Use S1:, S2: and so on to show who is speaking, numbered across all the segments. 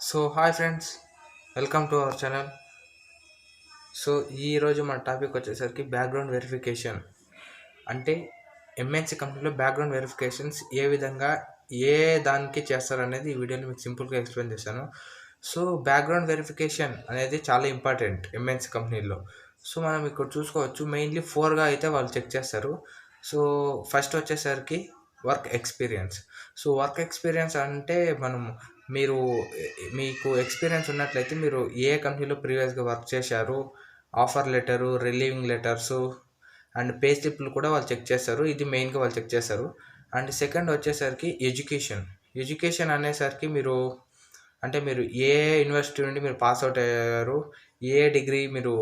S1: So hi friends, welcome to our channel. So ఈరోజు మన topic వచ్చేసరికి బ్యాక్గ్రౌండ్ వెరిఫికేషన్. అంటే ఎంఎన్సీ కంపెనీలో బ్యాక్గ్రౌండ్ వెరిఫికేషన్స్ ఏ విధంగా ఏ దానికి చేస్తారనేది ఈ వీడియోని మీకు సింపుల్గా ఎక్స్ప్లెయిన్ చేశాను. సో బ్యాక్గ్రౌండ్ వెరిఫికేషన్ అనేది చాలా ఇంపార్టెంట్ ఎంఎన్సీ కంపెనీలో. సో మనం ఇక్కడ చూసుకోవచ్చు, మెయిన్లీ ఫోర్గా అయితే వాళ్ళు చెక్ చేస్తారు. సో ఫస్ట్ వచ్చేసరికి work experience. So work experience అంటే మీరు మీకు ఎక్స్పీరియన్స్ ఉన్నట్లయితే మీరు ఏ కంపెనీలో ప్రీవియస్గా వర్క్ చేశారు, offer letter, relieving letters and pay స్లిప్లు కూడా వాళ్ళు చెక్ చేస్తారు. ఇది మెయిన్గా వాళ్ళు చెక్ చేస్తారు. అండ్ సెకండ్ వచ్చేసరికి ఎడ్యుకేషన్ అనేసరికి మీరు ఏ యూనివర్సిటీ నుండి మీరు పాస్ అవుట్ అయ్యారు, ఏ డిగ్రీ మీరు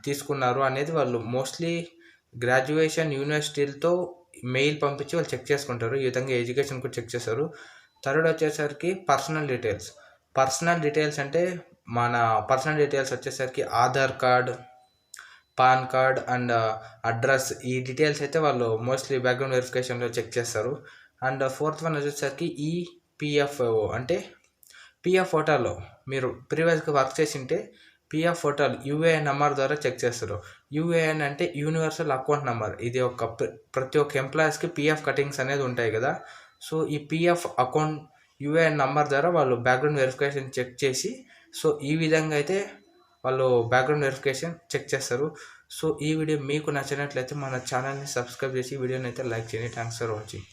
S1: తీసుకున్నారు అనేది వాళ్ళు మోస్ట్లీ గ్రాడ్యుయేషన్ యూనివర్సిటీలతో మెయిల్ పంపించి వాళ్ళు చెక్ చేసుకుంటారు. ఈ విధంగా ఎడ్యుకేషన్ కూడా చెక్ చేస్తారు. థర్డ్ వచ్చేసరికి పర్సనల్ డీటెయిల్స్ అంటే మన పర్సనల్ డీటెయిల్స్ వచ్చేసరికి Aadhaar card, pan card and address, ఈ డీటెయిల్స్ అయితే వాళ్ళు మోస్ట్లీ బ్యాక్గ్రౌండ్ వెరిఫికేషన్లో చెక్ చేస్తారు. అండ్ ఫోర్త్ వన్ వచ్చేసరికి ఈపిఎఫ్ఓ అంటే పిఎఫ్ ఫోటోలో మీరు ప్రీవియస్గా వర్క్ చేసింటే పిఎఫ్ ఫోటోలు యూఏఎన్ నెంబర్ ద్వారా చెక్ చేస్తారు. యూఏఎన్ అంటే యూనివర్సల్ అకౌంట్ నెంబర్. ఇది ప్రతి ఒక్క ఎంప్లాయీస్కి పిఎఫ్ కటింగ్స్ అనేది ఉంటాయి కదా. సో ఈ పిఎఫ్ అకౌంట్ యూఏఎన్ నెంబర్ ద్వారా వాళ్ళు బ్యాక్గ్రౌండ్ వెరిఫికేషన్ చెక్ చేసి, సో ఈ విధంగా అయితే వాళ్ళు బ్యాక్గ్రౌండ్ వెరిఫికేషన్ చెక్ చేస్తారు. సో ఈ వీడియో మీకు నచ్చినట్లయితే మన ఛానల్ని సబ్స్క్రైబ్ చేసి వీడియోని అయితే లైక్ చేయండి. Thanks for watching.